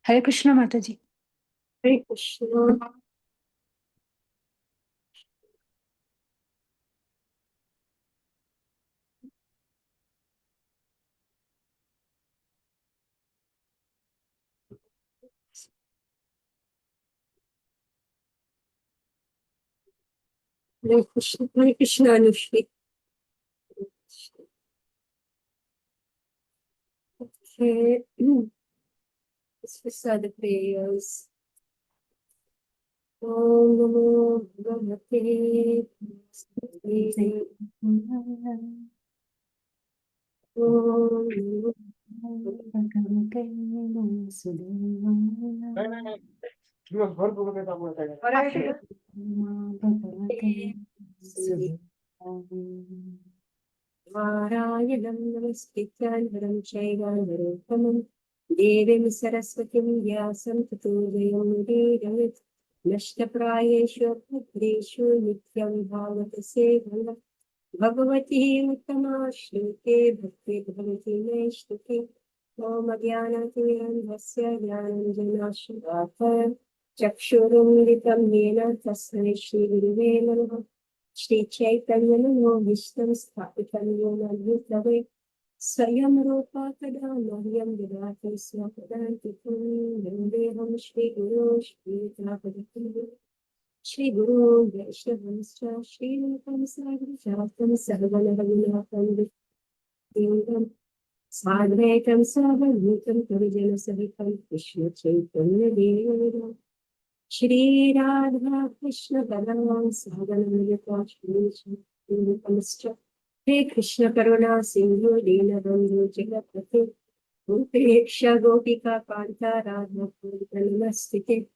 हरे कृष्ण माता जी। हरे कृष्ण। हरे Krishna Anushree. Okay. Let's start the prayers. Om Namo Bhagavate Vasudevaya. Om Namo Narayanam Namaskritya Naram Chaiva Narottamam Devim Saraswatim Vyasam Tato Jayam Udiravat Nashtaprayeshu Bhadreshu Nityam Bhavata Sevana Bhagavati Uttama Shloke Bhakti Bhavati Neshtuke Om Agyanatiran Vasya Jnananjanashudakar Chakshurum Yena Tasmai Shri Guruve Namaha Shri Chaitanya Vishtam Sthapitam Yena Bhutave Swayam Rupa Kada Mahyam Vidati Swapadantikum Vandeham Shri Guru Shri Prabhupada Shri Guru Vaishnavamscha Shri Rupam Sarvajatatam Sarvanavam Vidyam Sadvaitam Sarvabhutam Pavijana Sahitam Krishna Chaitanya Devam Shri Radha Krishna Balaram Sahaganamrita Shri Rupamscha He Krishna Karuna Sindhu Dina Bandhu Jagapati Upeksha Gopika Kanta Radha Purita Namastite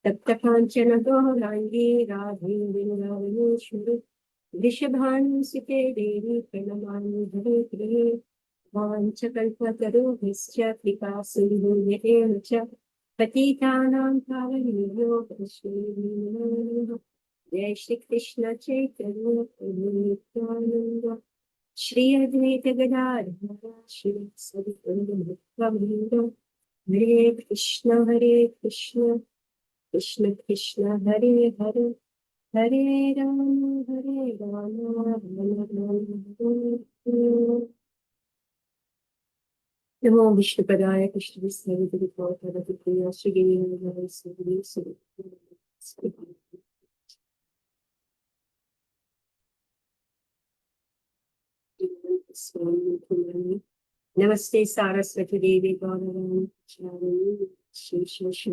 तप्तकाञ्चन गौराङ्गी Radhe वृन्दावनेश्वरि वृषभानुसुते देवी प्रणमामि हरे प्रिये वाञ्छकल्पतरुभ्यश्च कृपासिन्धुभ्येव च पतितानां पावनेभ्यो वैष्णवेभ्यो जय श्री कृष्ण चैतन्य प्रभु नित्यानन्द श्री अद्वैत गदाधर श्री सद्गुरुभक्तवृन्द हरे Krishna Krishna Krishna Hare Hare Hare Rama Rama Namo Vishnu Padaya Krishna Vishnu Padaya Priya Shri Guru Sri Namaste Saraswati Devi Gauravam Shri Shri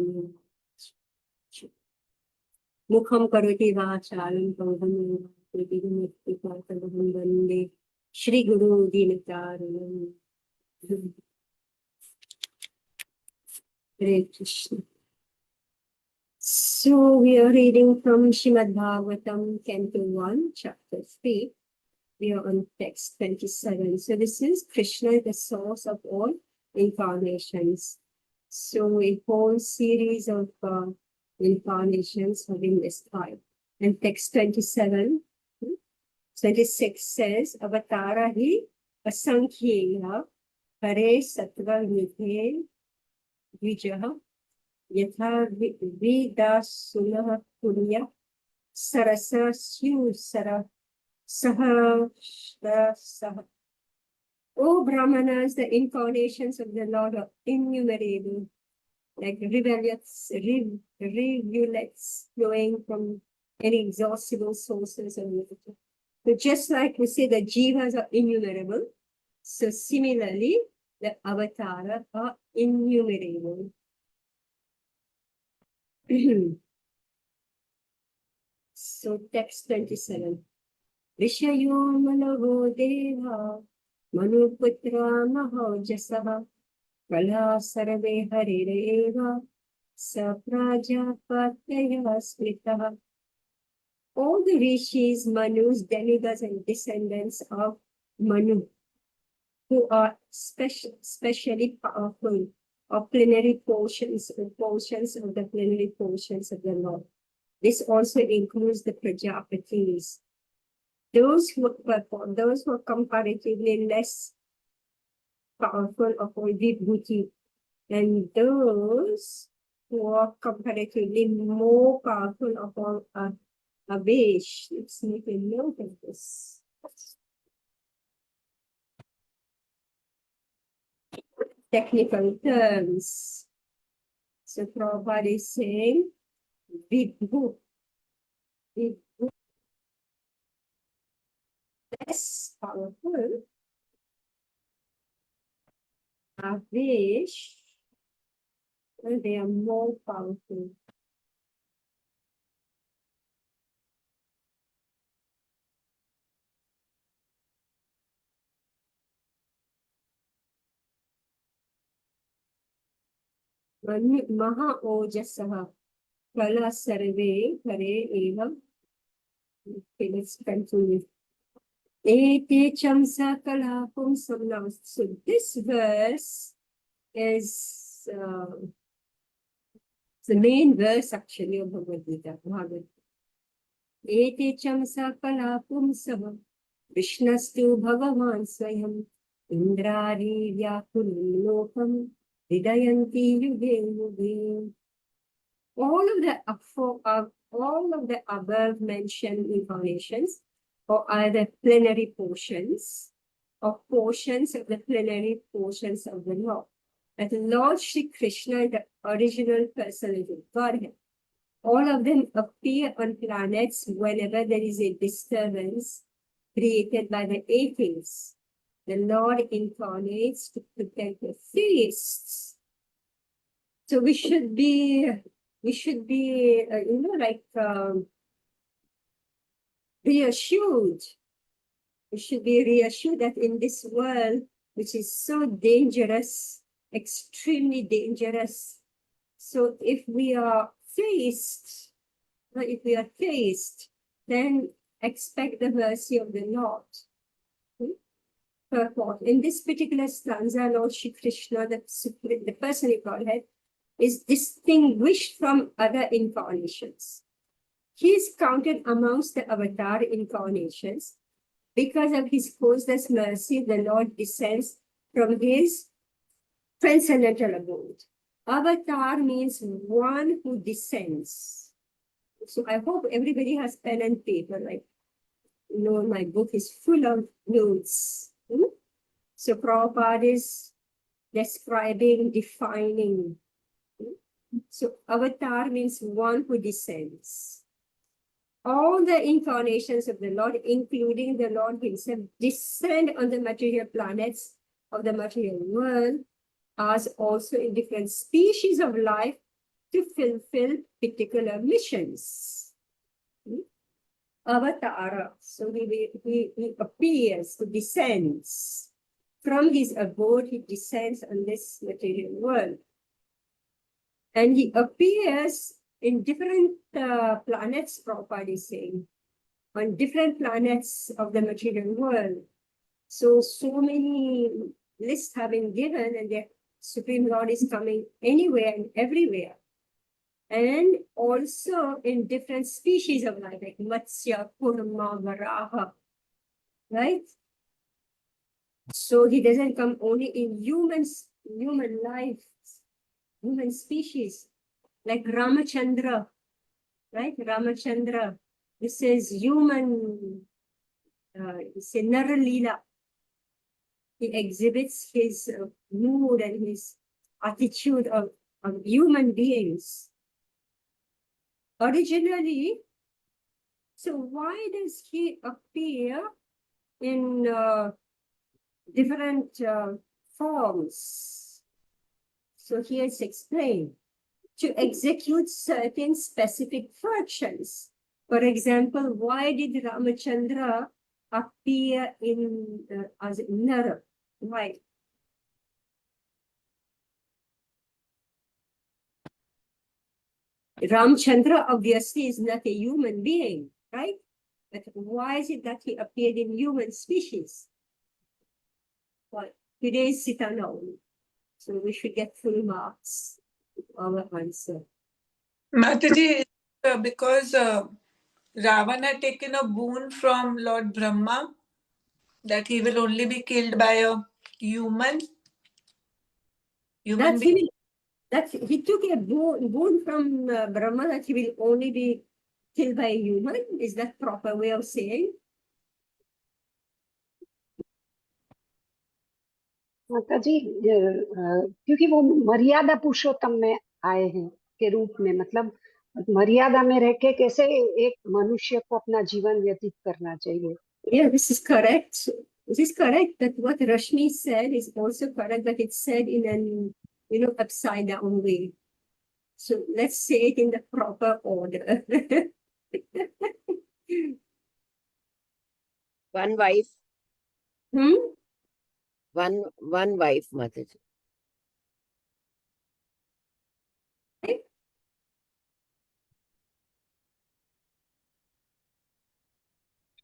Mukham karoti vachalam pangam Kritikam Vande Shri Guru Dinataranam. Hare Krishna. So we are reading from Srimad Bhagavatam, Canto 1, Chapter 3. We are on text 27. So this is Krishna, the source of all incarnations. So a whole series of incarnations have been described. And text 27, 26 says, Avatara hi asankhyeya hare sattva nidhe vijaha yatha vidasunah punya sarasa sara saha. O Brahmanas, the incarnations of the Lord are innumerable, like rivulets flowing from inexhaustible sources of water. So just like we say the jivas are innumerable, so similarly, the avatara are innumerable. So text 27. Vishayo manavo deva manuputra mahojasaha Prala sarve harireva saprajapatya smritaha. All the rishis, manus, demigods, and descendants of Manu, who are specially powerful, or plenary portions of the plenary portions of the Lord. This also includes the Prajapatis. Those who are comparatively less powerful of all vibhuti, And those who are comparatively more powerful of all are Avesh. Let's make a note of this. Technical terms. So Prabhupada is saying Vidhu. Vidhu less powerful. Avesh, well, they are more powerful. Maha Ojasaha Kala Sarve Kare Eva. Okay, let's continue. Ete Chamsa Kala Pumsamna. So this verse is the main verse actually of Bhagavad Gita. Ete Chamsa Kala Pumsam Vishnastu Bhagavan Swayam Indrari Vyakulam Lokam Vidayanti Yuge Yuge. All of the above mentioned incarnations, or either plenary portions or portions of the plenary portions of the Lord. That Lord Shri Krishna, the original personality of Godhead, all of them appear on planets whenever there is a disturbance created by the atheists. The Lord incarnates to protect the theists. So we should be reassured. We should be reassured that in this world, which is so dangerous, extremely dangerous, so if we are faced, then expect the mercy of the Lord. Purport. In this particular stanza, Lord Shri Krishna, the person of Godhead, is distinguished from other incarnations. He is counted amongst the avatar incarnations. Because of his causeless mercy, the Lord descends from his transcendental abode. Avatar means one who descends. So I hope everybody has pen and paper. Like, my book is full of notes. So Prabhupada is describing, defining. So avatar means one who descends. All the incarnations of the Lord, including the Lord himself, descend on the material planets of the material world, as also in different species of life to fulfill particular missions. Avatara, so he appears, he descends. From his abode, he descends on this material world. And he appears in different planets, Prabhupada is saying, on different planets of the material world. So many lists have been given, and the Supreme Lord is coming anywhere and everywhere. And also in different species of life, like Matsya, Kurma, Varaha, right? So he doesn't come only in human life, human species, like Ramachandra, right? Ramachandra, this is human, it's a Naralila. He exhibits his mood and his attitude of human beings. Originally, so why does he appear in different forms? So here it's explained. To execute certain specific functions. For example, why did Ramachandra appear in as Nara? Why? Ramchandra obviously is not a human being, right? But why is it that he appeared in human species? Well, today is Sitanawali, so we should get full marks our answer. Mataji, because Ravan had taken a boon from Lord Brahma that he will only be killed by a human That's being. that he took a boon from Brahma that he will only be killed by a human. Is that proper way of saying? माता जी क्योंकि वो मर्यादा पुरुषोत्तम में आए हैं के रूप में, मतलब मर्यादा में रह के कैसे एक मनुष्य को अपना जीवन व्यतीत करना चाहिए. Yeah, this is correct. This is correct. That what Rashmi said is also correct, but it's said in an upside down way. So let's say it in the proper order. One wife, Hmm? one wife, Mataji.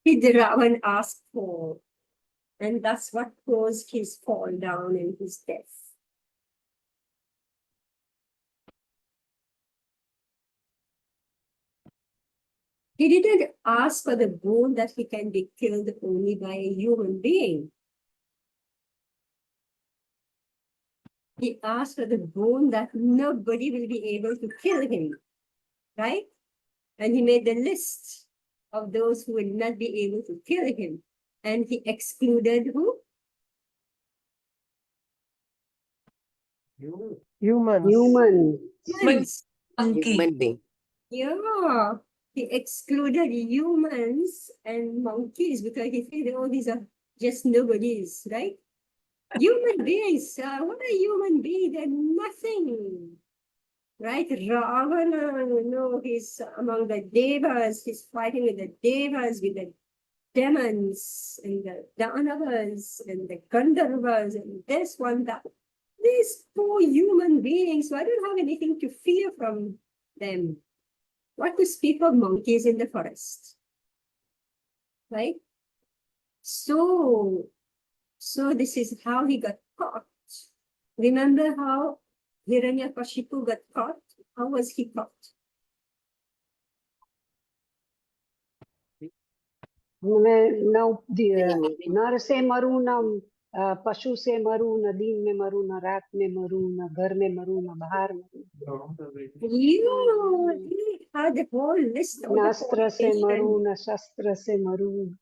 Did Ravan ask for? And that's what caused his fall down and his death. He didn't ask for the boon that he can be killed only by a human being. He asked for the boon that nobody will be able to kill him, right? And he made the list of those who will not be able to kill him. And he excluded who? Humans. Humans. Monkey. Human being. Yeah, he excluded humans and monkeys because he said, oh, these are just nobodies, right? Human beings, what are human beings? They're nothing, right? Ravana, he's among the devas, he's fighting with the devas, with the demons, and the Danavas, and the Gandharvas, and this one, that. These poor human beings, so I don't have anything to fear from them. What to speak of monkeys in the forest, right? So this is how he got caught. Remember how Hiranyakashipu got caught? How was he caught? नर से मरू, न पशु से मरू, न दिन में मरू, न रात में मरू, न घर में मरू, न बाहर मरू. He had the whole list of न the अस्त्र से मरू, qualifications. न शस्त्र से मरू.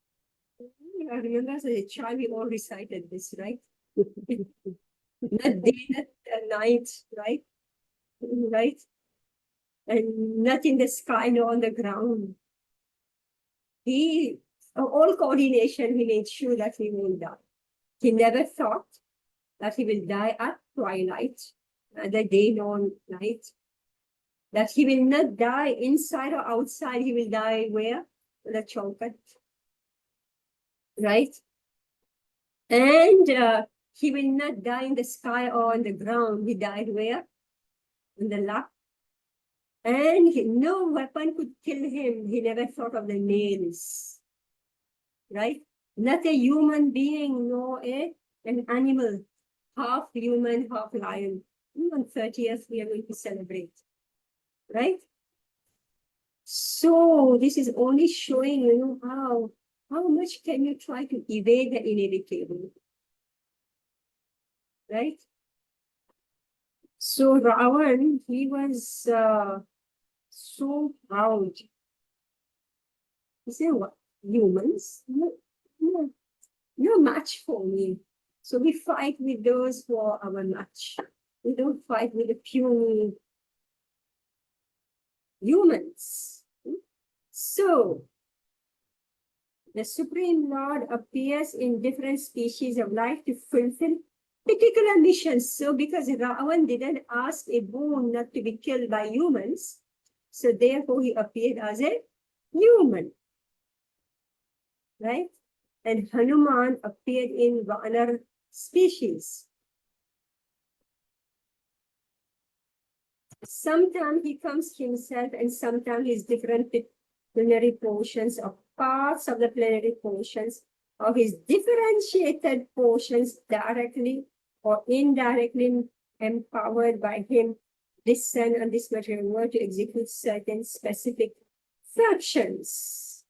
I remember as a child we all recited this, right? Not day, not night, right? Right? And not in the sky, nor on the ground. He, all coordination, he made sure that he will die. He never thought that he will die at twilight, neither day nor night. That he will not die inside or outside, he will die where? On the chaukat. Right? And he will not die in the sky or on the ground. He died where? In the lap. And no weapon could kill him. He never thought of the nails. Right? Not a human being, nor an animal. Half human, half lion. On 30th, we are going to celebrate. Right? So this is only showing, how much can you try to evade the inevitable? Right? So Ravan, he was so proud. He said, what? Humans? No match for me. So we fight with those who are our match. We don't fight with the puny humans. So, the Supreme Lord appears in different species of life to fulfill particular missions. So, because Ravan didn't ask a boon not to be killed by humans, so therefore he appeared as a human. Right? And Hanuman appeared in Vanar species. Sometimes he comes himself and sometimes his different plenary portions or parts of the plenary portions of his differentiated portions directly or indirectly empowered by him descend on this material world to execute certain specific functions.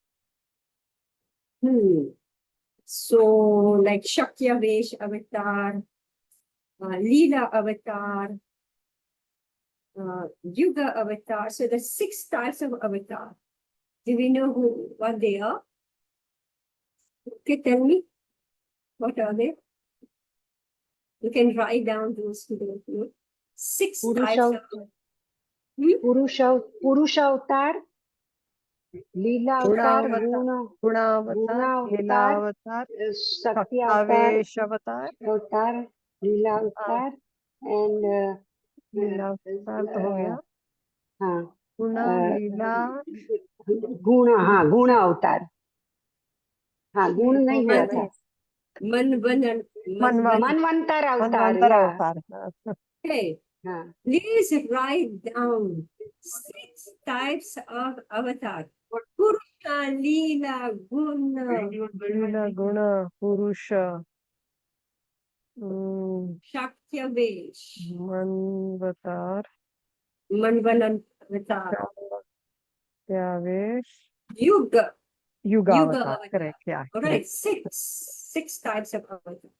So like Shakyavesh avatar, Leela avatar, Yuga avatar. So the 6 types of avatar. Do we know what they are? Okay, tell me. What are they? You can write down those who don't know. 6 types of पुरुष अवतार, लीला अवतार, गुणावतार, लीलावतार, शक्ति अवतार, सत्यावेश अवतार, अवतार, लीला अवतार and लीलावतार तो हो गया, हाँ गुण, लीला, गुण अवतार, हाँ गुण नहीं हुआ था, मनवंतर अवतार, मनवंतर अवतार, Okay, हाँ please write down 6 types of avatar. Purusha, Leela, Guna, लीला, गुण, पुरुष, Shaktyavesh, मनवतार, Manvanan avatar, सत्यावेश, Yuga. युगावतार, avatar. Correct, या, All right, 6 types of avatar.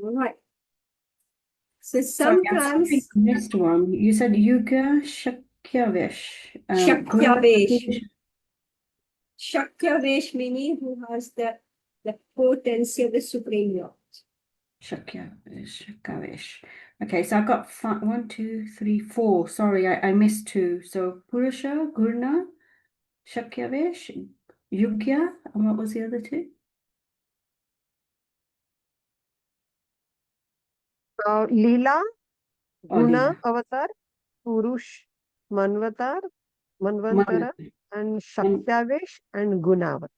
All right. So Sorry, I'm sometimes sorry, I missed one. You said Yuga Shakyavesh. Shaktyavesh. Shaktyavesh meaning who has the potency of the Supreme Lord. Shakyavesh. Okay, so I've got 1, 2, 3, 4. Sorry, I missed 2. So Purusha, Gurna, Shakyavesh, Yugya, and what was the other 2? लीला, गुण Leela. अवतार, पुरुष, मनवतार, मनवंतर, and Shaktyavesh and Gunavatar.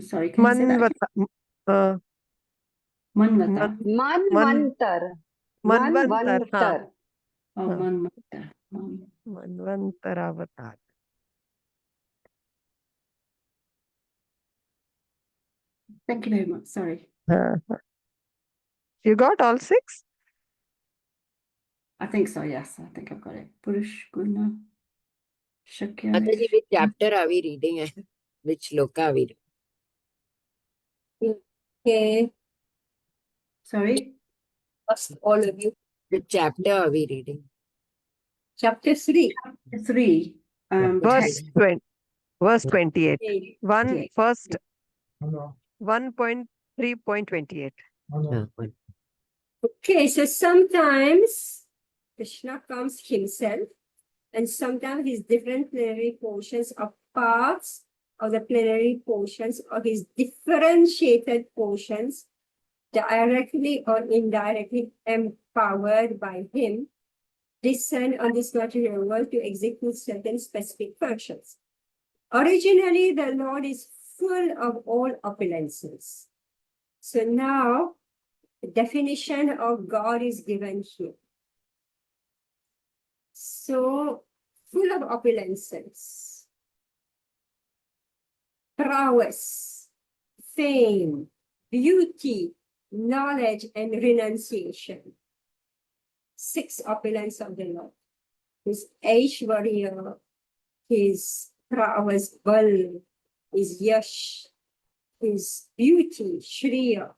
Sorry, can you say that? Manvata. मनवंतर, मनवंतर, हाँ, Oh, हाँ. Manvata. मनवंतर अवतार. Thank you very much. Sorry. You got all 6? I think so, yes. I think I've got it. Purush, Gurna, Shakyavesh. Mataji, which chapter are we reading and which shloka are we reading? Okay, Sorry? ask all of you. Which chapter are we reading? Chapter 3. 3. Verse 20, verse 28. Okay. First 1.3.28. Okay, so sometimes Krishna comes himself, and sometimes his different plenary portions are parts of the plenary portions of his differentiated portions, directly or indirectly empowered by him, descend on this material world to execute certain specific functions. Originally, the Lord is full of all opulences. So now, the definition of God is given here. So, full of opulences, prowess, fame, beauty, knowledge, and renunciation. 6 opulence of the Lord. His Aishwarya, his prowess, bal, his yash, his beauty, shriya,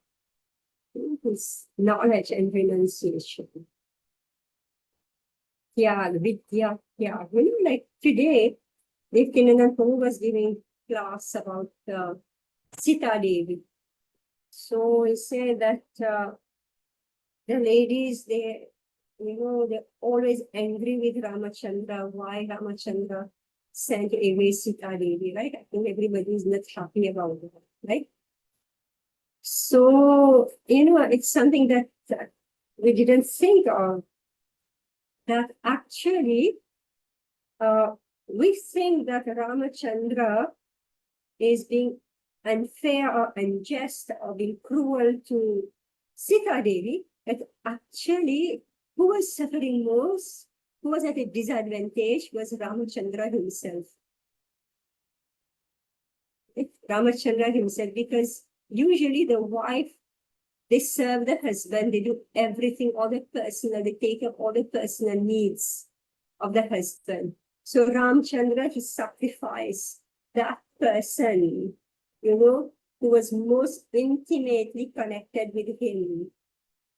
his knowledge and renunciation. Tyag, vidya, tyag. You know, like today, Devkinandan Prabhu was giving class about Sita Devi. So he said that the ladies, they're always angry with Ramachandra. Why Ramachandra sent away Sita Devi, right? I think everybody is not happy about it, right? So, it's something that we didn't think of. That actually, we think that Ramachandra is being unfair or unjust or being cruel to Sita Devi, but actually, who was suffering most, who was at a disadvantage, was Ramachandra himself. Ramachandra himself, because usually the wife, they serve the husband, they do everything, all the personal, they take up all the personal needs of the husband. So Ramchandra, he sacrificed that person, who was most intimately connected with him.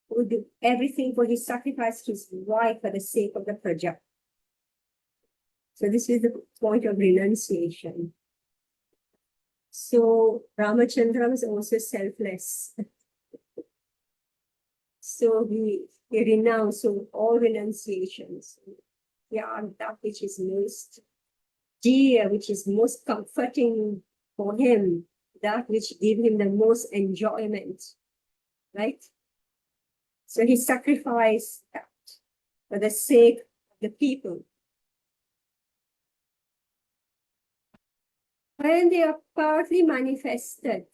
would do everything for, he sacrificed his wife for the sake of the praja. So this is the point of renunciation. So Ramachandra was also selfless. So he renounced all renunciations. Yeah, that which is most dear, which is most comforting for him, that which gave him the most enjoyment, right? So he sacrificed that for the sake of the people. When they are partly manifested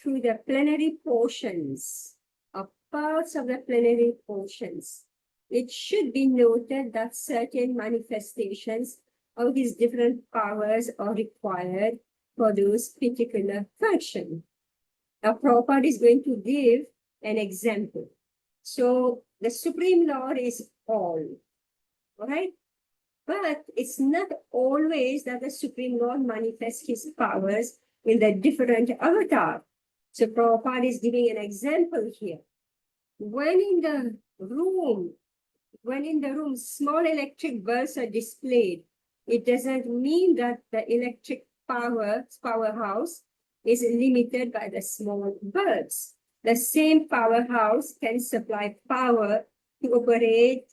through the plenary portions, or parts of the plenary portions, it should be noted that certain manifestations of these different powers are required for those particular function. Now, Prabhupada is going to give an example. So the Supreme Lord is all right? But it's not always that the Supreme Lord manifests his powers in the different avatar. So Prabhupada is giving an example here. When in the room small electric bulbs are displayed, it doesn't mean that the electric powerhouse is limited by the small bulbs. The same powerhouse can supply power to operate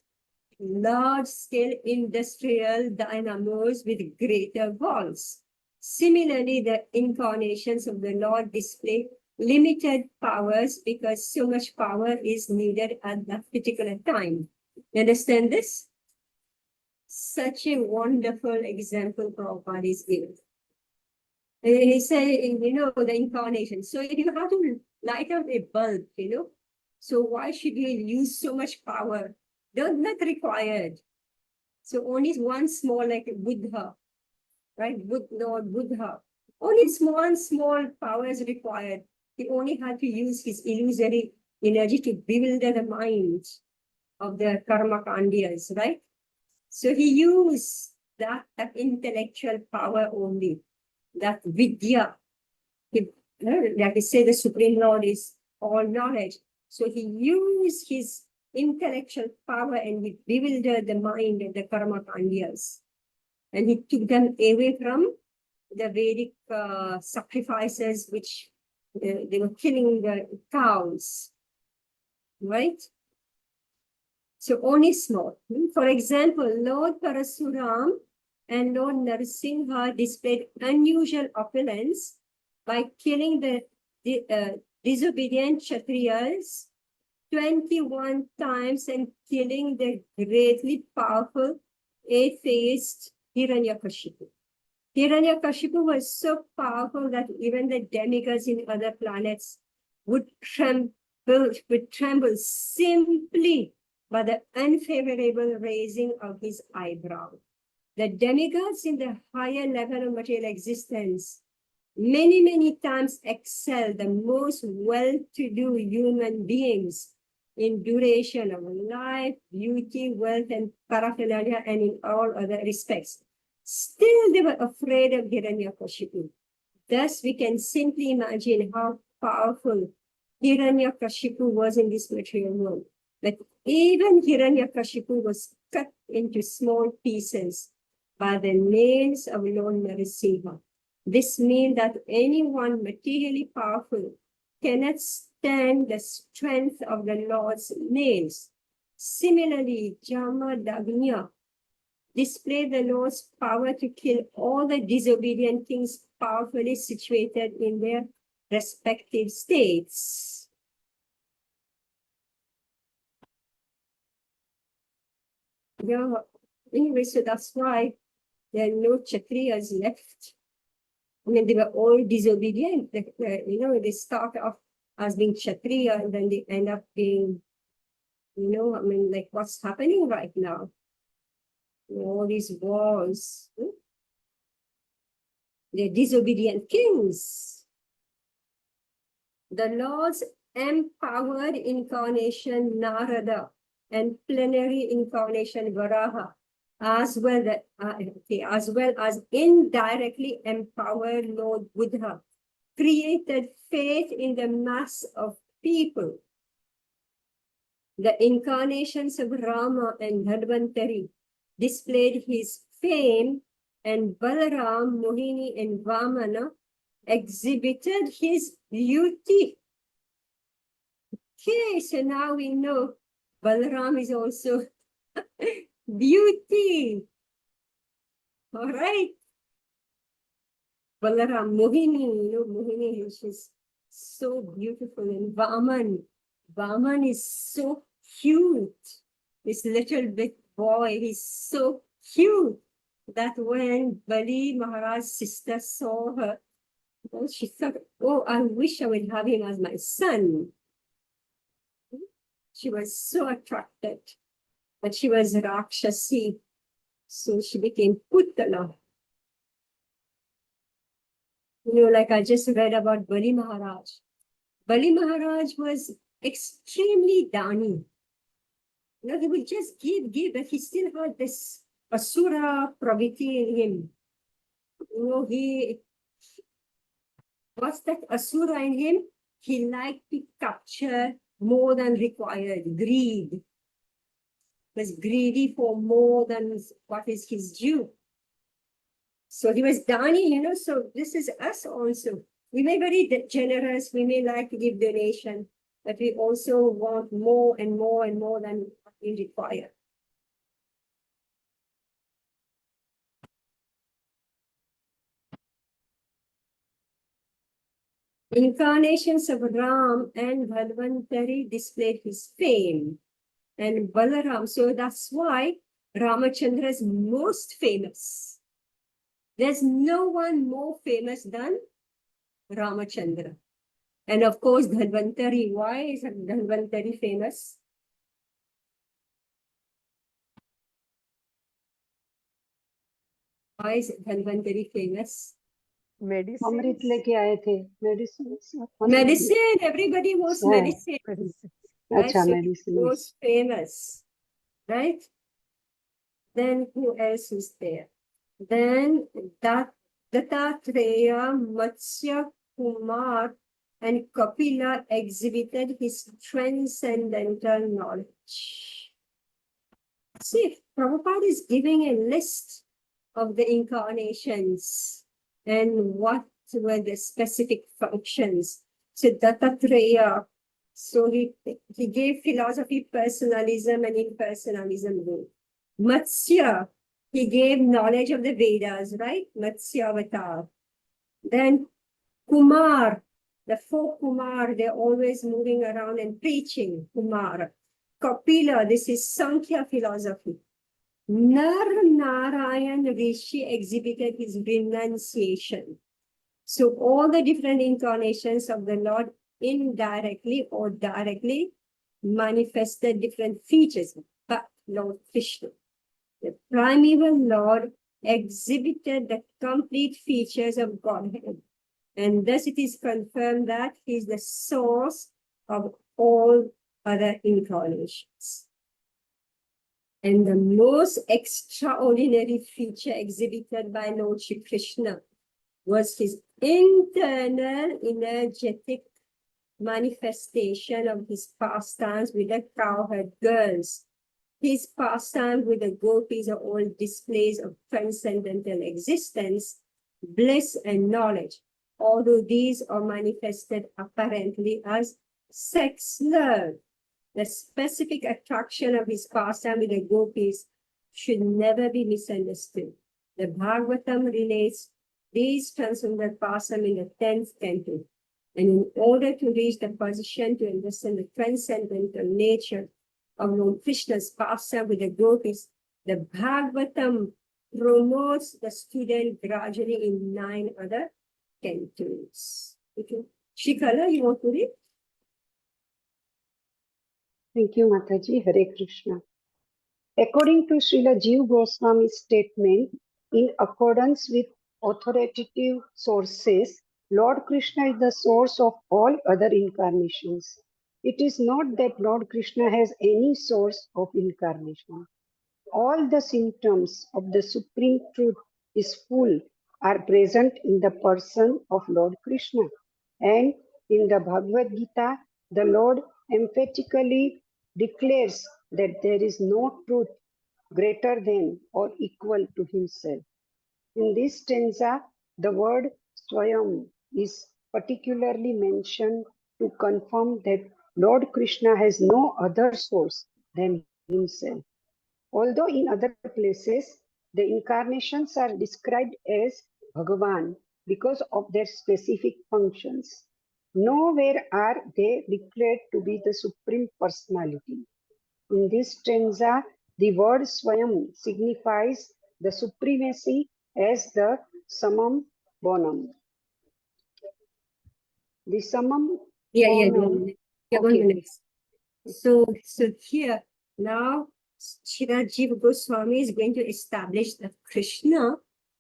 large-scale industrial dynamos with greater volts. Similarly, the incarnations of the Lord display limited powers because so much power is needed at that particular time. You understand this? Such a wonderful example Prabhupada is giving. He said, the incarnation. So if you have to light up a bulb, so why should you use so much power? Not required. So only one small, like Buddha, right? Lord Buddha. Only small power is required. He only had to use his illusory energy to bewilder the mind of the karma kandiyas, right? So he used that intellectual power only, that vidya. Like I say, the Supreme Lord is all knowledge. So he used his intellectual power and he bewildered the mind of the karma kandiyas. And he took them away from the Vedic sacrifices, which they were killing the cows, right? So only small. For example, Lord Parasuram and Lord Narasimha displayed unusual opulence by killing the disobedient Kshatriyas 21 times and killing the greatly powerful atheist Hiranyakashipu. Hiranyakashipu was so powerful that even the demigods in other planets would tremble simply by the unfavorable raising of his eyebrow. The demigods in the higher level of material existence many times excel the most well-to-do human beings in duration of life, beauty, wealth, and paraphernalia, and in all other respects. Still, they were afraid of Hiranyakashipu. Thus, we can simply imagine how powerful Hiranyakashipu was in this material world. But even Hiranyakashipu was cut into small pieces by the nails of Lord Narasimha. This means that anyone materially powerful cannot stand the strength of the Lord's nails. Similarly, Jamadagnya displayed the Lord's power to kill all the disobedient kings powerfully situated in their respective states. Yeah, anyway, so that's why there are no Kshatriyas left. I mean, they were all disobedient. They start off as being Kshatriya and then they end up being, like what's happening right now. All these wars. They're disobedient kings. The Lord's empowered incarnation Narada and plenary incarnation Varaha, as well as indirectly empowered Lord Buddha, created faith in the mass of people. the incarnations of Rama and Dhanvantari displayed his fame, and Balaram, Mohini, and Vamana exhibited his beauty. Okay, so now we know Balaram is also beauty. All right. Balaram, Mohini, Mohini is just so beautiful. And Vaman is so cute. This little big boy, he's so cute that when Bali Maharaj's sister saw her, she thought, oh, I wish I would have him as my son. She was so attracted, but she was Rakshasi, so she became Putana. Like I just read about Bali Maharaj. Bali Maharaj was extremely dani. He would just give, but he still had this asura praviti in him. He what's that asura in him? He liked to capture more than required, greed. He was greedy for more than what is his due. So he was dani, so this is us also. We may be very generous, we may like to give donation, but we also want more and more and more than what we require. Incarnations of Ram and Dhanvantari displayed his fame, and Balaram, so that's why Ramachandra is most famous. There's no one more famous than Ramachandra. And of course, Dhanvantari. Why is Dhanvantari famous? Why is Dhanvantari famous? Amrit Medicine. लेके आए थे medicine Medicine. Everybody wants Yeah. medicine. Right? अच्छा So medicine most famous. Right? Then who else is there? Then Dattatreya, Matsya, Kumar, and Kapila exhibited his transcendental knowledge. See, Prabhupada is giving a list of the incarnations and what were the specific functions. So Dattatreya, so he gave philosophy, personalism, and impersonalism rule. Matsya, he gave knowledge of the Vedas, right? Matsya Avatar. Then Kumar, the four Kumar, they're always moving around and preaching. Kumar. Kapila, this is Sankhya philosophy. Nar Narayan Rishi exhibited his renunciation. So all the different incarnations of the Lord indirectly or directly manifested different features. But Lord Krishna, the primeval Lord, exhibited the complete features of Godhead. And thus it is confirmed that he is the source of all other incarnations. And the most extraordinary feature exhibited by Lord Shri Krishna was his internal energetic manifestation of his pastimes with the cowherd girls. His pastimes with the gopis are all displays of transcendental existence, bliss, and knowledge, although these are manifested apparently as sex love. The specific attraction of his pastime with the gopis should never be misunderstood. The Bhagavatam relates these transcendental pastime in the 10th canto. And in order to reach the position to understand the transcendental nature of Lord Krishna's pastime with the gopis, the Bhagavatam promotes the student gradually in 9 other cantos. Okay. Shikala, you want to read? Thank you, Mataji. Hare Krishna. According to Srila Jiva Goswami's statement, in accordance with authoritative sources, Lord Krishna is the source of all other incarnations. It is not that Lord Krishna has any source of incarnation. All the symptoms of the Supreme Truth is full are present in the person of Lord Krishna. And in the Bhagavad Gita, the Lord emphatically declares that there is no truth greater than or equal to himself. In this stanza, the word Swayam is particularly mentioned to confirm that Lord Krishna has no other source than himself. Although in other places, the incarnations are described as Bhagavan because of their specific functions. Nowhere are they declared to be the Supreme Personality. In this stanza, the word Swayam signifies the supremacy as the summum bonum. The summum Yeah, bonum. one Okay. minute. So here now Srila Jiva Goswami is going to establish that Krishna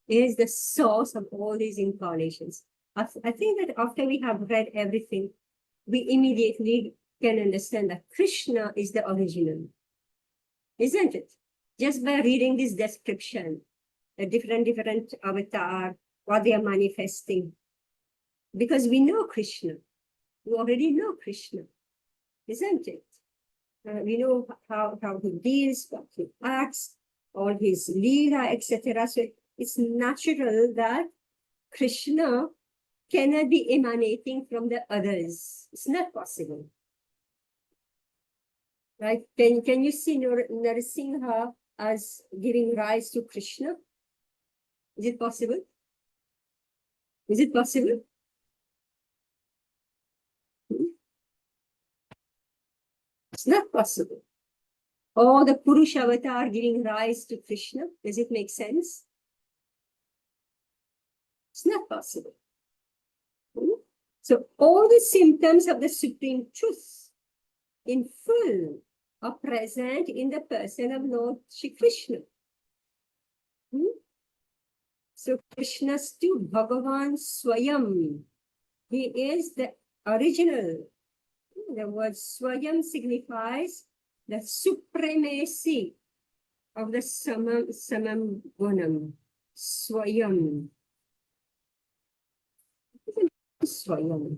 is the source of all these incarnations. I think that after we have read everything, we immediately can understand that Krishna is the original, isn't it? Just by reading this description, the different avatar, what they are manifesting. Because we know Krishna. We already know Krishna, isn't it? We know how he deals, what he acts, all his leela, etc. So it's natural that Krishna cannot be emanating from the others. It's not possible. Right? Can you see Narasimha as giving rise to Krishna? Is it possible? Is it possible? It's not possible. Or the Purusha avatar giving rise to Krishna. Does it make sense? It's not possible. So all the symptoms of the Supreme Truth in full are present in the person of Lord Shri Krishna. So Krishna's to Bhagavan Swayam. He is the original. The word Swayam signifies the supremacy of the Samam Gunam. Swayam. Swayam.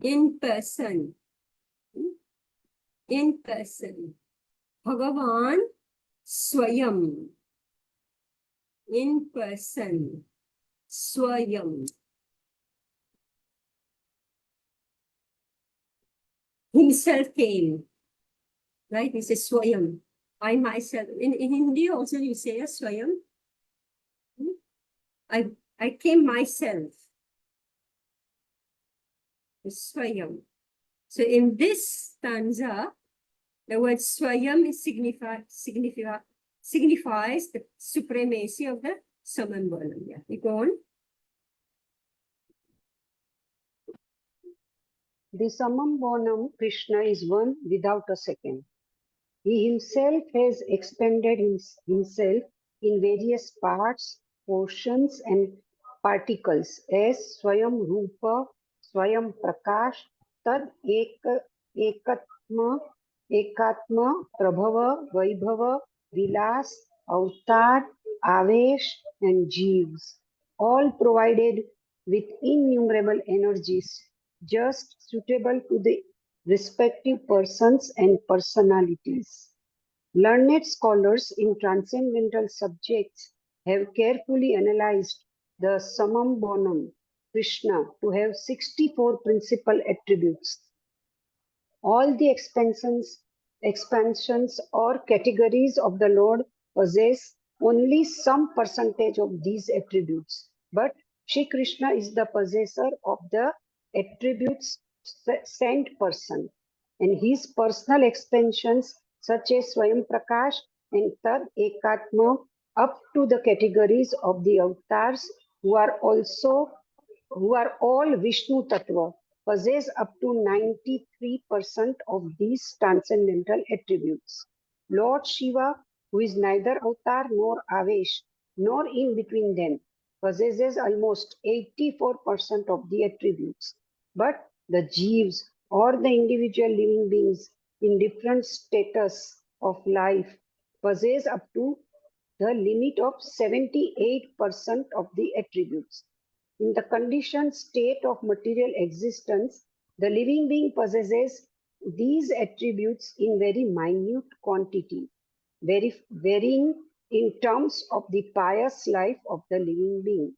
In person. In person. Bhagavan Swayam. In person. Swayam. Himself came. Right? He says Swayam. I myself. In Hindi also you say Swayam. I came myself. Swayam. So in this stanza, the word Swayam is signifies the supremacy of the Samam Bonam. Yeah, you go on. The summum bonum Krishna is one without a second. He himself has expanded himself in various parts, portions, and particles as Swayam Rupa, Swayam Prakash, Tad Ekatma, Prabhava, Vaibhava, Vilas, Avatar, Avesh, and Jeeves, all provided with innumerable energies just suitable to the respective persons and personalities. Learned scholars in transcendental subjects have carefully analyzed the Samam Bonam Krishna to have 64 principal attributes. All the expansions or categories of the Lord possess only some percentage of these attributes, but Shri Krishna is the possessor of the attributes sent person, and his personal expansions such as Swayam Prakash and Tad Ekatma up to the categories of the avatars who are all Vishnu Tattva possess up to 93% of these transcendental attributes. Lord Shiva, who is neither avatar nor Avesh, nor in between them, possesses almost 84% of the attributes. But the Jeeves or the individual living beings in different status of life possess up to the limit of 78% of the attributes. in the conditioned state of material existence, the living being possesses these attributes in very minute quantity, varying in terms of the pious life of the living being.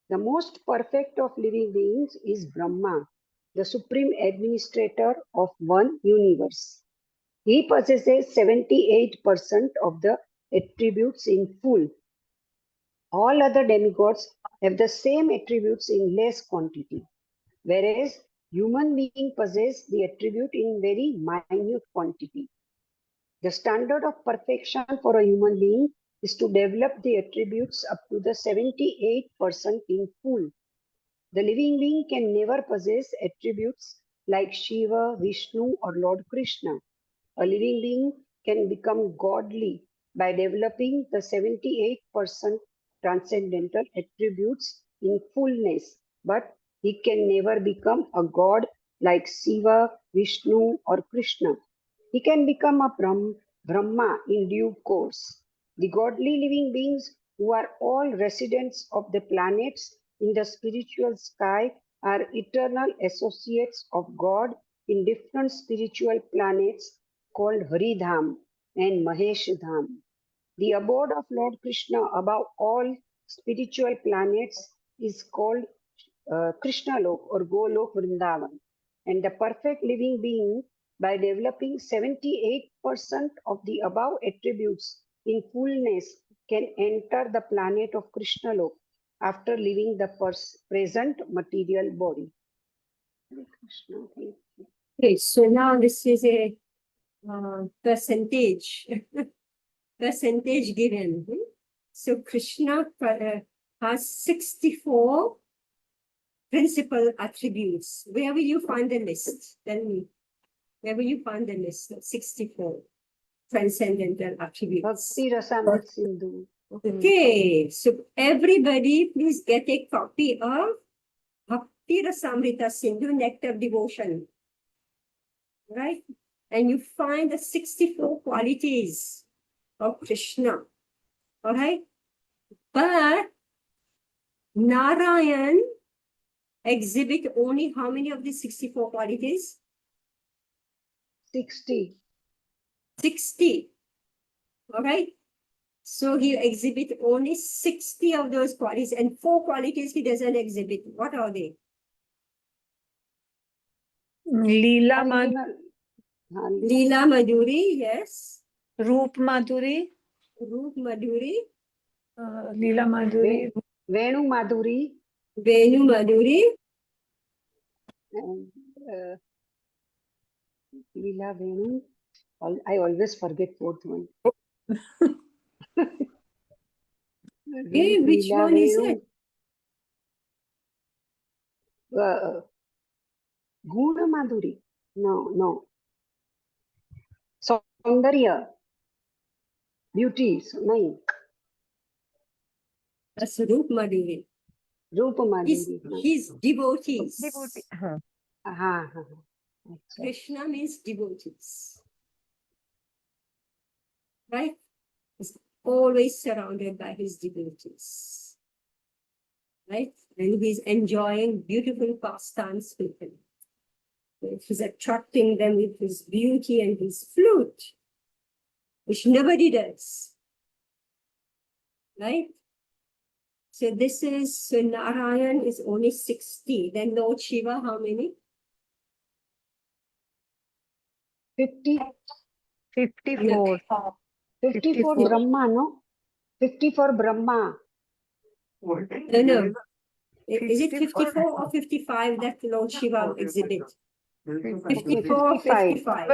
The most perfect of living beings is Brahma, the supreme administrator of one universe. He possesses 78% of the attributes in full. All other demigods have the same attributes in less quantity, whereas human beings possess the attribute in very minute quantity. The standard of perfection for a human being is to develop the attributes up to the 78% in full. The living being can never possess attributes like Shiva, Vishnu, or Lord Krishna. A living being can become godly by developing the 78% transcendental attributes in fullness, but he can never become a god like Shiva, Vishnu, or Krishna. He can become a Brahma in due course. The godly living beings, who are all residents of the planets in the spiritual sky, are eternal associates of God in different spiritual planets called Haridham and Maheshadham. The abode of Lord Krishna above all spiritual planets is called Krishnalok or Golok Vrindavan. And the perfect living being, by developing 78% of the above attributes in fullness, can enter the planet of Krishnalok after leaving the present material body. Hare Krishna, thank you. Okay, so now this is a percentage, percentage given. So Krishna has 64 principal attributes. Where will you find the list? Tell me. Where will you find the list of 64 transcendental attributes? Bhakti Rasamrit Sindhu. Okay, so everybody please get a copy of Bhakti Rasamrita Sindhu, Nectar of Devotion. Right? And you find the 64 qualities of Krishna. All right? But Narayan exhibit only how many of the 64 qualities? 60. 60. All right? So he exhibit only 60 of those qualities, and 4 qualities he doesn't exhibit. What are they? Leela Original. Leela Madhuri, yes. Roop Madhuri, Roop Madhuri, Leela Madhuri, Venu Madhuri. Venu Madhuri, And Leela Venu. I always forget fourth one. Hey, which Leela one is Venu. it? Guna Madhuri. No. Saundarya. Beauty. No. That's Roop Madhuri. Rupa Madhuri. His devotees. Devotee. हाँ. अच्छा. Krishna means devotees. Right? He's always surrounded by his devotees. Right? And he's enjoying beautiful pastimes with them. He's attracting them with his beauty and his flute, which nobody does. Right? So this is, so Narayan is only 60. Then Lord Shiva, how many? 50. 54. 54 Brahma, no? 54 Brahma. No. Is it 54? 54 or 55 that Lord Shiva exhibits? 54, 55. 55.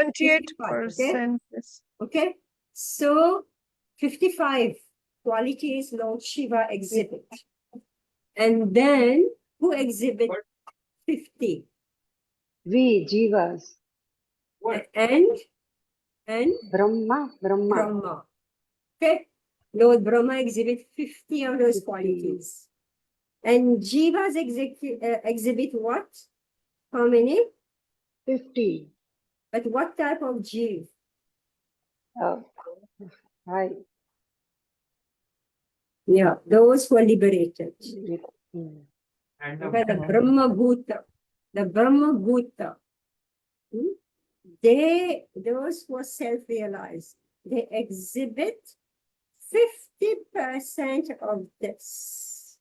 28%. Yes. Okay. So 55 qualities Lord Shiva exhibit. And then who exhibit 50? We, Jivas. And Brahma. Brahma. Okay. Lord Brahma exhibit 50 of those 50. qualities. And Jivas exhibit what? How many? 50. But what type of Jiv? Right. Yeah, those who are liberated. Mm. Okay, the Brahma Bhuta. The Brahma Bhuta. Those who are self-realized, they exhibit 50% of this.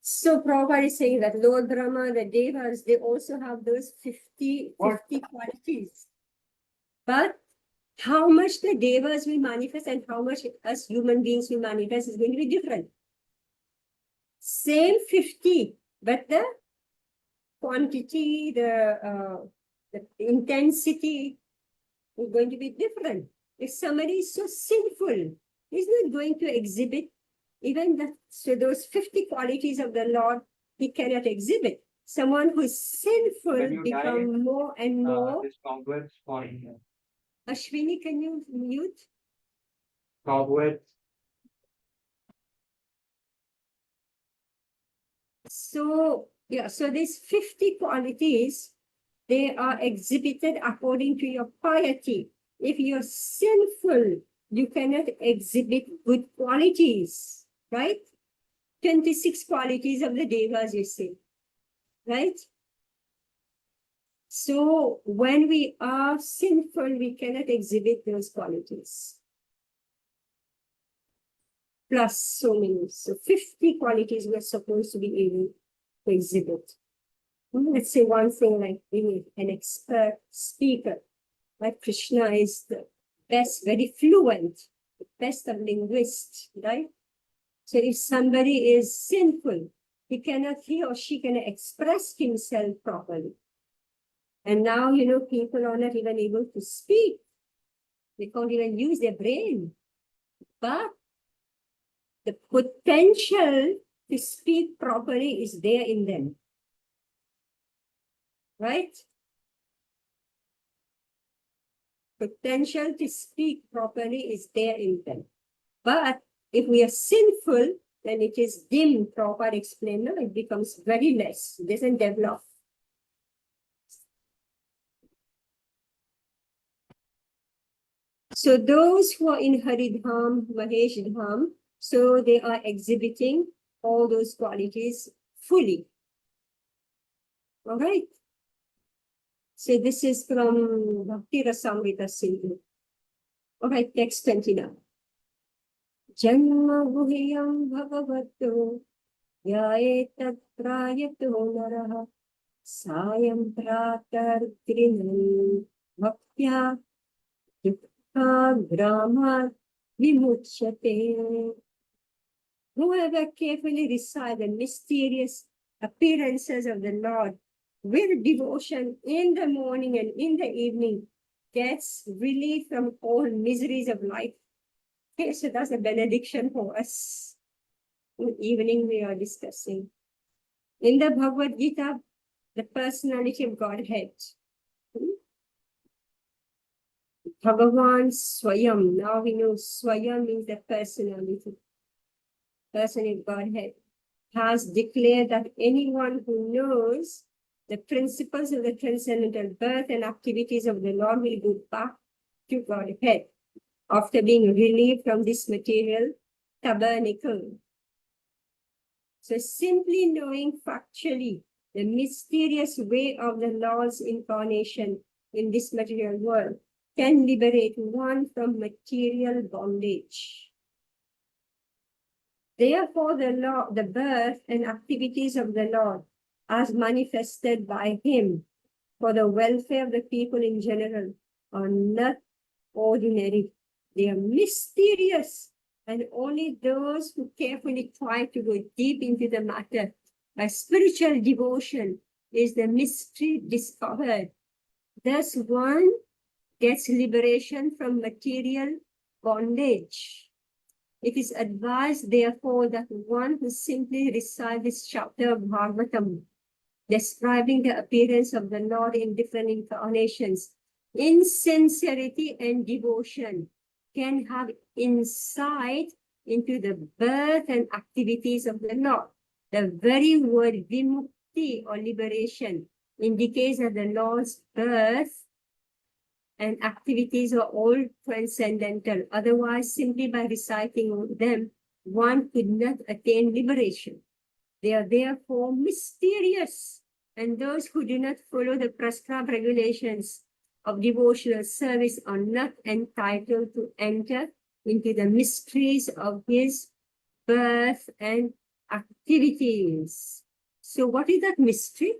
So Prabhupada is saying that Lord Brahma, the Devas, they also have those 50 qualities. But how much the Devas will manifest and how much us human beings will manifest is going to be different. Same 50, but the quantity, the intensity is going to be different. If somebody is so sinful, he's not going to exhibit even that. So those 50 qualities of the Lord, he cannot exhibit. Someone who is sinful become more and more. Ashwini, can you mute? So, yeah, so these 50 qualities, they are exhibited according to your piety. If you're sinful, you cannot exhibit good qualities, right? 26 qualities of the Devas, you see, right? So when we are sinful, we cannot exhibit those qualities. Plus so many. So 50 qualities we're supposed to be able to exhibit. Let's say one thing like being an expert speaker. Like Krishna is the best, very fluent, the best of linguists, right? So if somebody is sinful, he or she cannot express himself properly. And now, people are not even able to speak. They can't even use their brain. But the potential to speak properly is there in them. Right? Potential to speak properly is there in them. But if we are sinful, then it is dim, proper explained. No, it becomes very less. It doesn't develop. So those who are in Haridham, Mahesh Dham, so they are exhibiting all those qualities fully. All right. So this is from Bhakti Rasamrita Sindhu. All right, text 29. Janma guhyam bhagavato yaetat prayato naraha sayam pratar grinam bhaktya dukkha grama vimuchyate. Whoever carefully recites the mysterious appearances of the Lord with devotion in the morning and in the evening gets relief from all miseries of life. Okay, so that's a benediction for us. In the evening we are discussing. In the Bhagavad Gita, the personality of Godhead. Bhagavan Swayam. Now we know Swayam means the personality. Person in Godhead has declared that anyone who knows the principles of the transcendental birth and activities of the Lord will go back to Godhead after being relieved from this material tabernacle. So simply knowing factually the mysterious way of the Lord's incarnation in this material world can liberate one from material bondage. Therefore, the birth and activities of the Lord, as manifested by him for the welfare of the people in general, are not ordinary. They are mysterious, and only those who carefully try to go deep into the matter by spiritual devotion is the mystery discovered. Thus one gets liberation from material bondage. It is advised, therefore, that one who simply recites this chapter of Bhagavatam, describing the appearance of the Lord in different incarnations, in sincerity and devotion, can have insight into the birth and activities of the Lord. The very word vimukti or liberation indicates that the Lord's birth and activities are all transcendental. Otherwise, simply by reciting them, one could not attain liberation. They are therefore mysterious, and those who do not follow the prescribed regulations of devotional service are not entitled to enter into the mysteries of his birth and activities. So what is that mystery?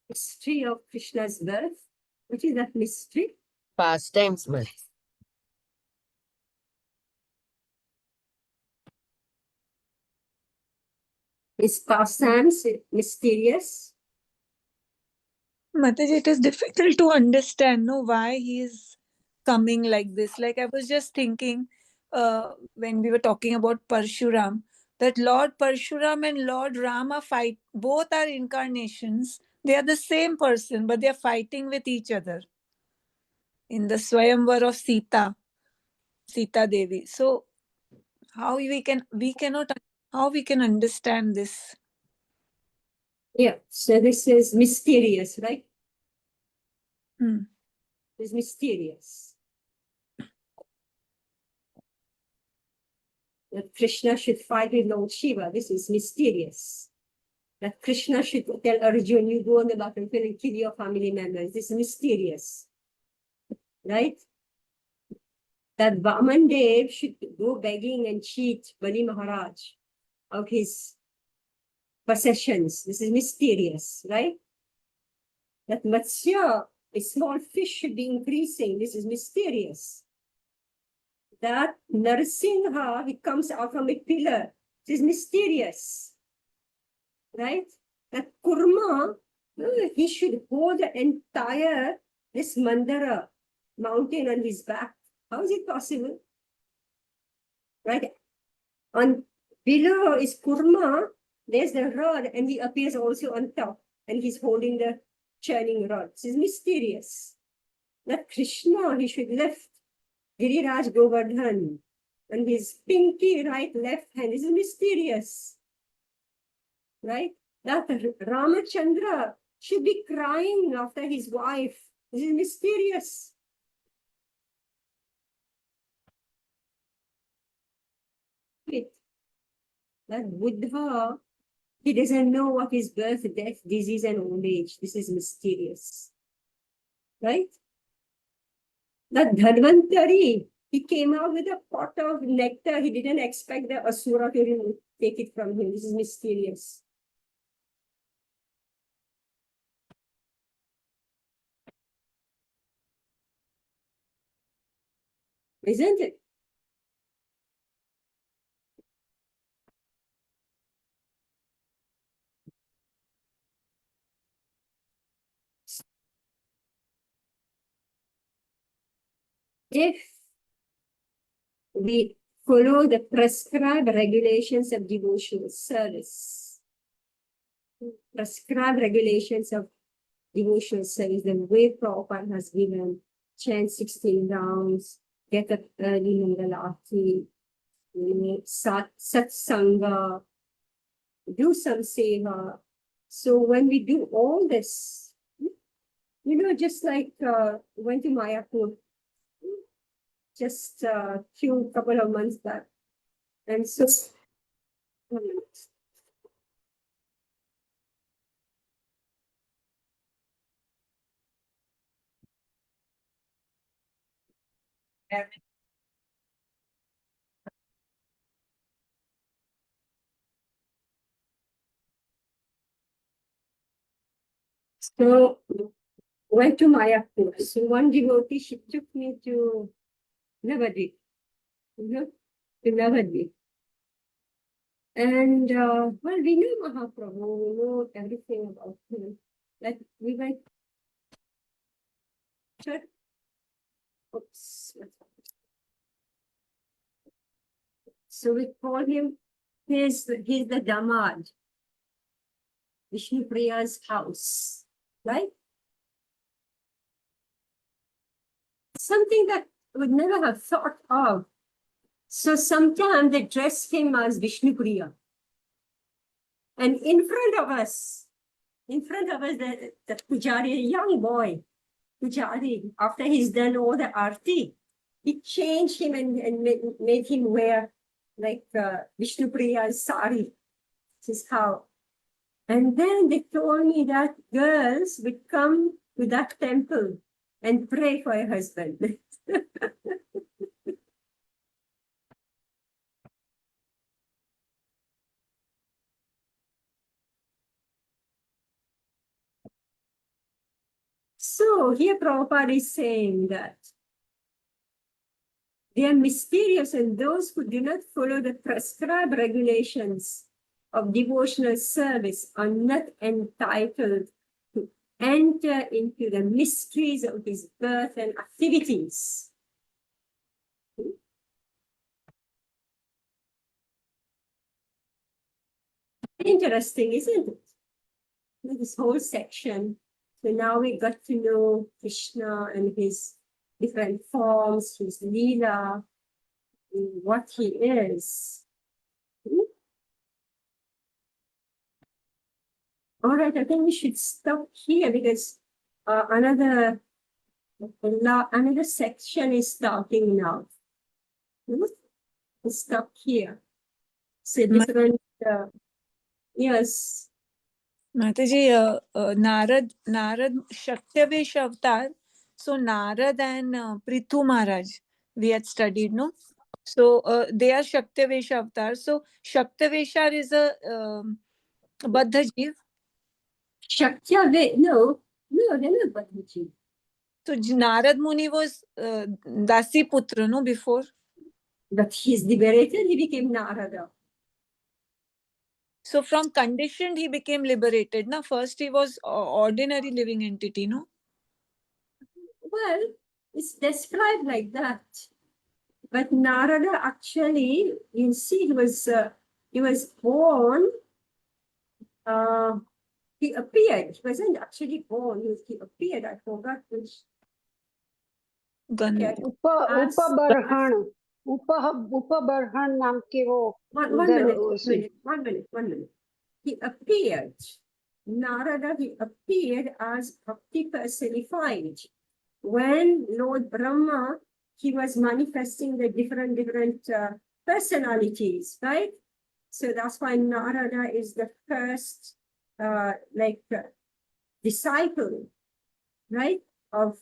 Mystery of Krishna's birth. What is that mystery? Pastimes, Mataji. Is pastimes mysterious? Mataji, it is difficult to understand, no, why he is coming like this. Like I was just thinking, when we were talking about Parshuram, that Lord Parshuram and Lord Rama fight. Both are incarnations. They are the same person, but they are fighting with each other in the Swayamvar of Sita Devi. So how we can understand this? Yeah, so this is mysterious, right? Hmm. It's mysterious. That Krishna should fight with Lord Shiva. This is mysterious. That Krishna should tell Arjuna, you go on the battlefield and kill your family members. This is mysterious. Right? That Vaman Dev should go begging and cheat Bali Maharaj of his possessions. This is mysterious, right? That Matsya, a small fish, should be increasing. This is mysterious. That Narasimha, he comes out from a pillar. This is mysterious. Right? That Kurma, he should hold the entire, this Mandara mountain on his back. How is it possible? Right? On below is Kurma, there's the rod, and he appears also on top, and he's holding the churning rod. This is mysterious. That Krishna, he should lift Giriraj Govardhan on his pinky right left hand. This is mysterious. Right? That Ramachandra should be crying after his wife. This is mysterious. That Buddha, he doesn't know what is birth, death, disease, and old age. This is mysterious. Right? That Dhanvantari, he came out with a pot of nectar. He didn't expect the Asura to take it from him. This is mysterious. Isn't it? If we follow the prescribed regulations of devotional service, prescribed regulations of devotional service, the way Prabhupada has given, chant 16 rounds, get up early Mangalati, satsanga, do some seva. So when we do all this, just like went to Mayapur just a couple of months back. And so went to Mayapur. So one devotee, she took me to Navadvip. To Navadvip. And well, we know Mahaprabhu, we know everything about him. Like we went. Oops. So we call him. He's the Damad. Vishnu Priya's house, right? Something that I would never have thought of. So sometimes they dress him as Vishnu Priya. And in front of us, in front of us, the Pujari, a young boy, Pujari, after he's done all the arti, he changed him and made him wear like Vishnupriya's sari. This is how. And then they told me that girls would come to that temple and pray for a husband. So here Prabhupada is saying that they are mysterious, and those who do not follow the prescribed regulations of devotional service are not entitled to enter into the mysteries of his birth and activities. Interesting, isn't it? This whole section. So now we got to know Krishna and his different forms, his Leela, what he is. All right, I think we should stop here because another section is starting now. We'll stop here. So different, yes. Mataji, Narad Shaktavesh avatar. So Narad and Prithu Maharaj, we had studied, no? So they are Shaktavesh avatar. So Shaktavesha is a Baddha Jeev. Shaktya, no, they're not Badhaji. So Narad Muni was Dasi Putra, no, before? But he's liberated, he became Narada. So from conditioned, he became liberated. Na? First, he was ordinary living entity, no? Well, it's described like that. But Narada actually, you see, he was born, he appeared. He wasn't actually born, he appeared. I forgot which. Gan- उपबर्हण नाम के वो One minute. He appeared. Narada, he appeared as Bhakti personified. When Lord Brahma, he was manifesting the different personalities, right? So that's why Narada is the first disciple, right, of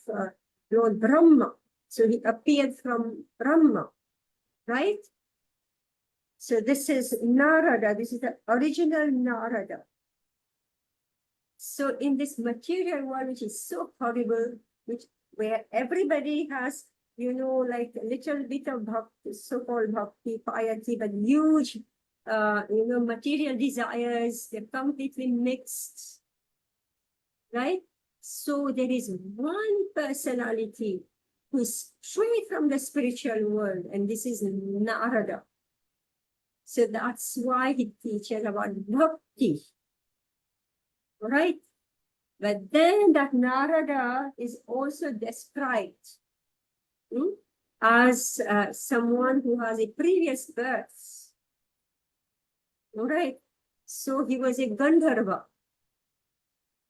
Lord Brahma. So he appeared from Brahma, right? So this is Narada, this is the original Narada. So in this material world, which is so horrible, where everybody has, like a little bit of bhakti, so-called bhakti, piety, but huge, material desires, they're completely mixed, right? So there is one personality who is straight from the spiritual world, and this is Narada. So that's why he teaches about bhakti, right? But then that Narada is also described as someone who has a previous birth. All right. So he was a Gandharva.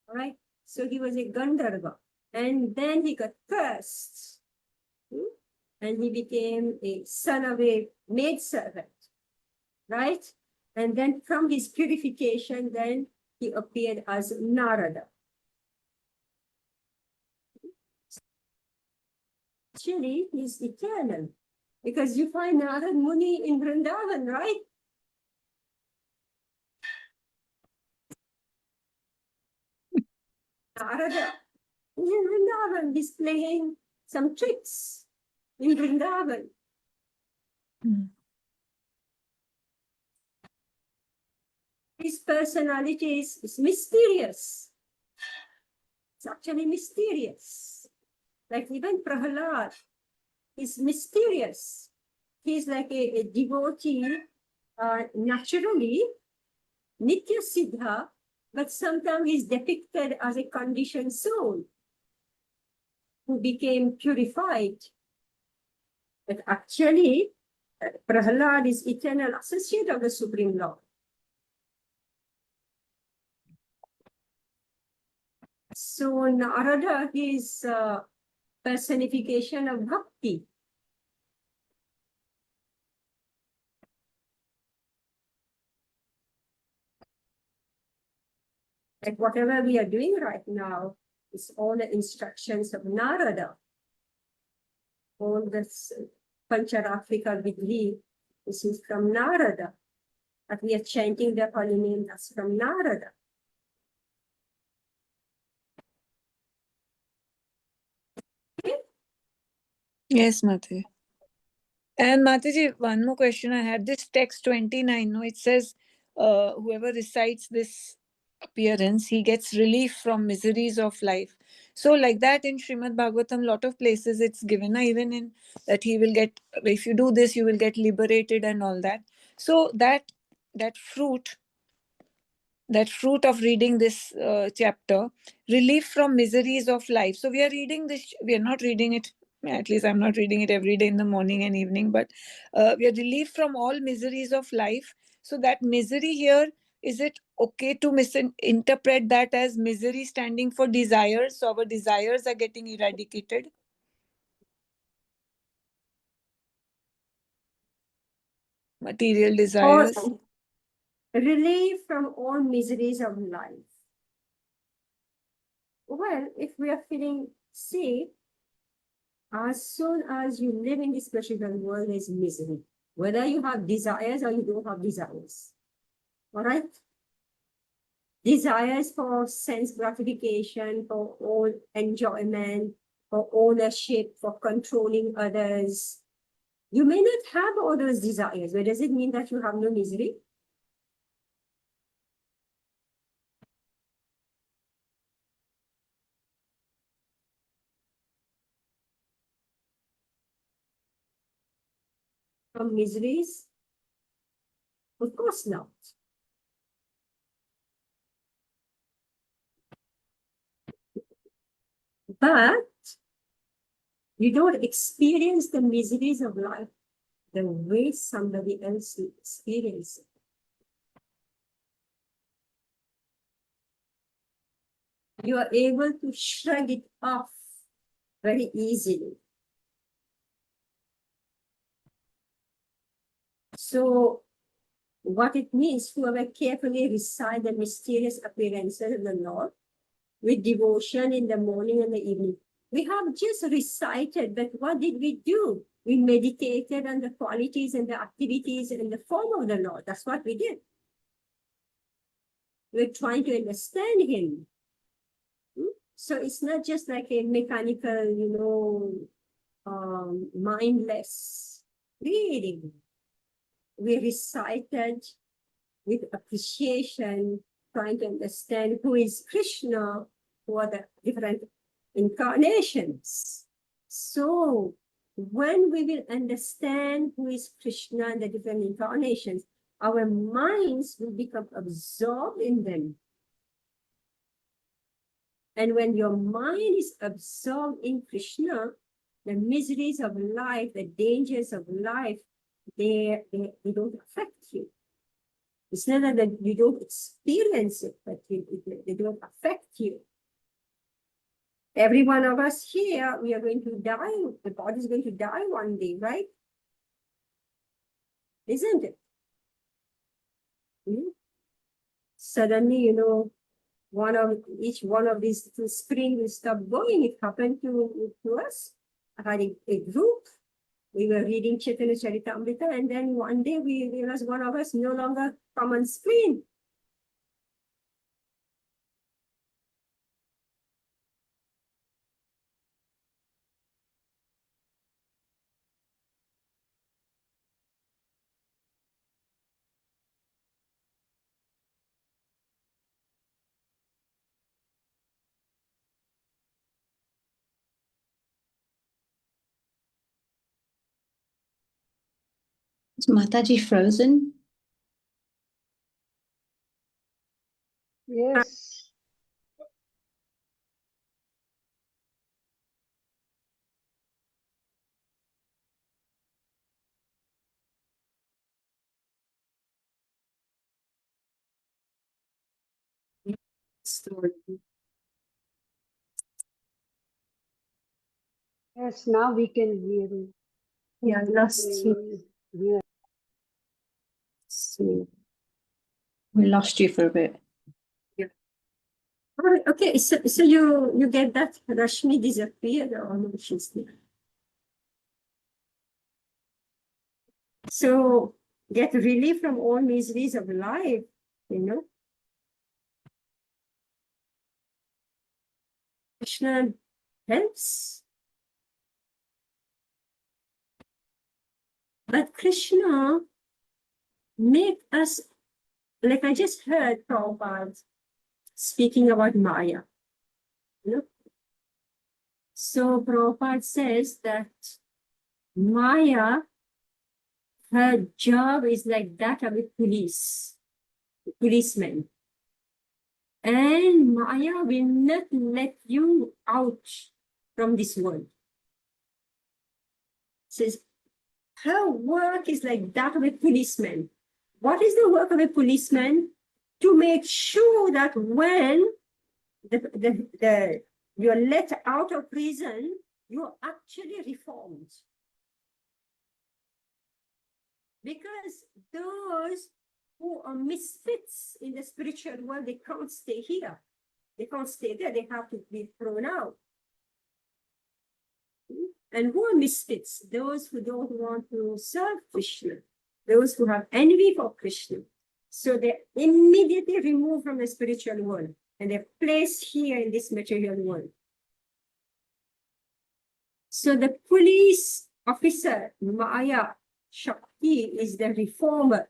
All right. So he was a Gandharva. And then he got cursed. And he became a son of a maidservant. Right? And then from his purification, then he appeared as Narada. Actually, he's eternal. Because you find Narad Muni in Vrindavan, right? Narada in Vrindavan, displaying some tricks in Vrindavan. His personality is mysterious. It's actually mysterious. Like even Prahalad is mysterious. He's like a devotee, naturally, Nitya Siddha, but sometimes he's depicted as a conditioned soul who became purified. But actually, Prahalad is eternal associate of the Supreme Lord. So Narada is personification of bhakti. Like whatever we are doing right now is all the instructions of Narada. All this Pancharafika Vidhi, this is from Narada. But we are chanting the holy name, that's from Narada. Yes, Mataji. And Mataji, one more question I had. This text 29, no, it says, whoever recites this appearance, he gets relief from miseries of life. So, like that in Srimad Bhagavatam, lot of places it's given, even in that he will get, if you do this, you will get liberated and all that. So that fruit of reading this chapter, relief from miseries of life. So we are reading this, we are not reading it, at least I'm not reading it every day in the morning and evening, but we are relieved from all miseries of life. So that misery here, is it okay to misinterpret that as misery standing for desires? So our desires are getting eradicated? Material desires. Or relief from all miseries of life. Well, if we are feeling sick, as soon as you live in this material world, there's misery. Whether you have desires or you don't have desires. All right? Desires for sense gratification, for all enjoyment, for ownership, for controlling others. You may not have all those desires, but does it mean that you have no misery? From miseries? Of course not. But you don't experience the miseries of life the way somebody else experiences it. You are able to shrug it off very easily. So what it means, whoever carefully recite the mysterious appearances of the Lord with devotion in the morning and the evening. We have just recited, but what did we do? We meditated on the qualities and the activities and the form of the Lord. That's what we did. We're trying to understand him. So it's not just like a mechanical, mindless reading. We recited with appreciation, trying to understand who is Krishna, who are the different incarnations. So when we will understand who is Krishna and the different incarnations, our minds will become absorbed in them. And when your mind is absorbed in Krishna, the miseries of life, the dangers of life, they don't affect you. It's not that you don't experience it, but they don't affect you. Every one of us here, we are going to die. The body is going to die one day, right? Isn't it? Suddenly, each one of these spring will stop going. It happened to us. I had a group. We were reading Chaitanya Charitamrita, and then one day we realized one of us no longer come on screen. Is Mataji frozen? Yes. Story. Yes, now we can hear you. Yeah, lost you. Yeah. So, We lost you for a bit. okay, so you get that Rashmi disappeared or no, she's there. So get relief from all miseries of life, you know. Krishna helps. But Krishna make us, like I just heard Prabhupada speaking about Maya. You know? So Prabhupada says that Maya, her job is like that of a policeman. And Maya will not let you out from this world. Says, her work is like that of a policeman. What is the work of a policeman? To make sure that when you're let out of prison, you're actually reformed. Because those who are misfits in the spiritual world, they can't stay here. They can't stay there. They have to be thrown out. And who are misfits? Those who don't want to serve Krishna. Those who have envy for Krishna. So they're immediately removed from the spiritual world and they're placed here in this material world. So the police officer, Maya Shakti, is the reformer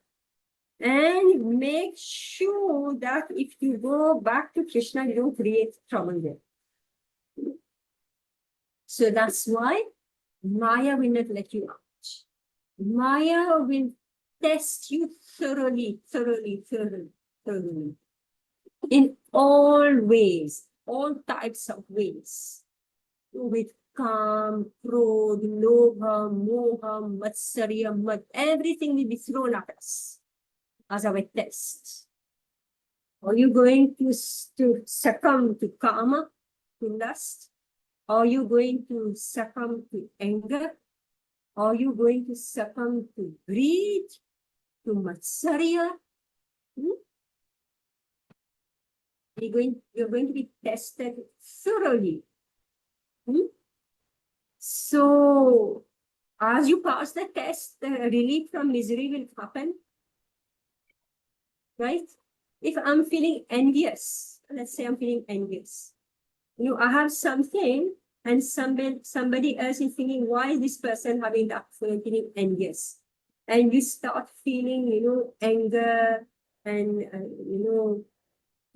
and make sure that if you go back to Krishna, you don't create trouble there. So that's why Maya will not let you out. Maya will test you thoroughly, in all ways, all types of ways, with calm, krodh, lobha, moha, matsarya, mad, everything will be thrown at us as our test. Are you going to succumb to kama, to lust? Are you going to succumb to anger? Are you going to succumb to greed, to matsarya? You're going to be tested thoroughly. So, as you pass the test, the relief from misery will happen. Right? If I'm feeling envious, let's say I'm feeling envious. You know, I have something and somebody else is thinking, why is this person having that feeling envious? And you start feeling, you know, anger and, you know,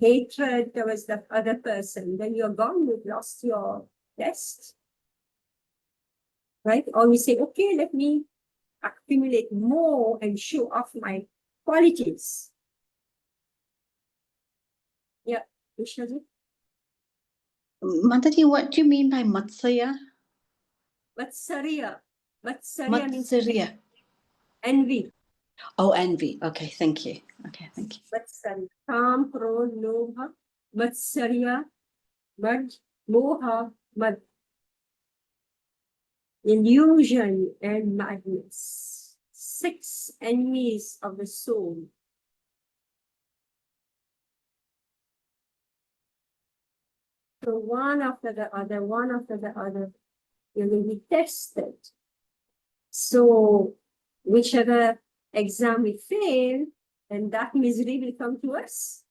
hatred towards the other person. Then you're gone, you've lost your test. Right? Or you say, okay, let me accumulate more and show off my qualities. Yeah, Vishnaji? Mataji, what do you mean by Matsaya? Matsarya. Matsarya means Matsarya. envy. Oh, envy. Okay, thank you. Okay, thank you. Matsarya. Kam, krodh, lobha, matsarya, mad, moha, mad. Illusion and madness. 6 enemies of the soul. So one after the other, you will be tested. So whichever exam we fail, then that misery will come to us.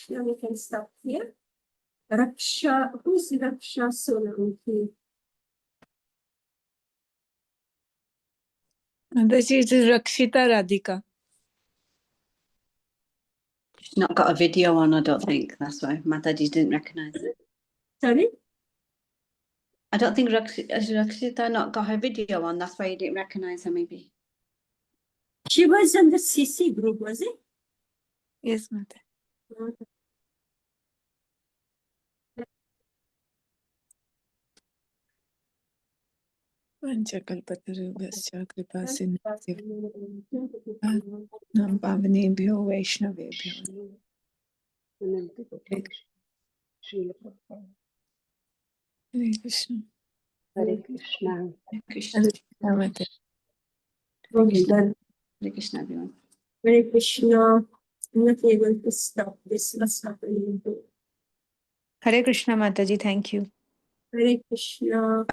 Now we can stop here. Raksha, who's Raksha Solanki? Mataji, it is Rakshita Radhika. She's not got a video on, I don't think. That's why Mataji didn't recognize it. Sorry? I don't think Rakshita not got her video on. That's why you didn't recognize her, maybe. She was in the CC group, was it? Yes, Mata. Panchakalpatarubhascha kripa sindhu Patithanam Pavanebhyo Vaishnavebhyo. विनंती करते हैं Srila Prabhupada. Hare Krishna. Hare Krishna. Hare Krishna. Hare Krishna Mataji. Okay, done. Hare Krishna, everyone. Hare Krishna. I'm not able to stop this. What's happening? Hare Krishna Mataji. Thank you. Hare Krishna.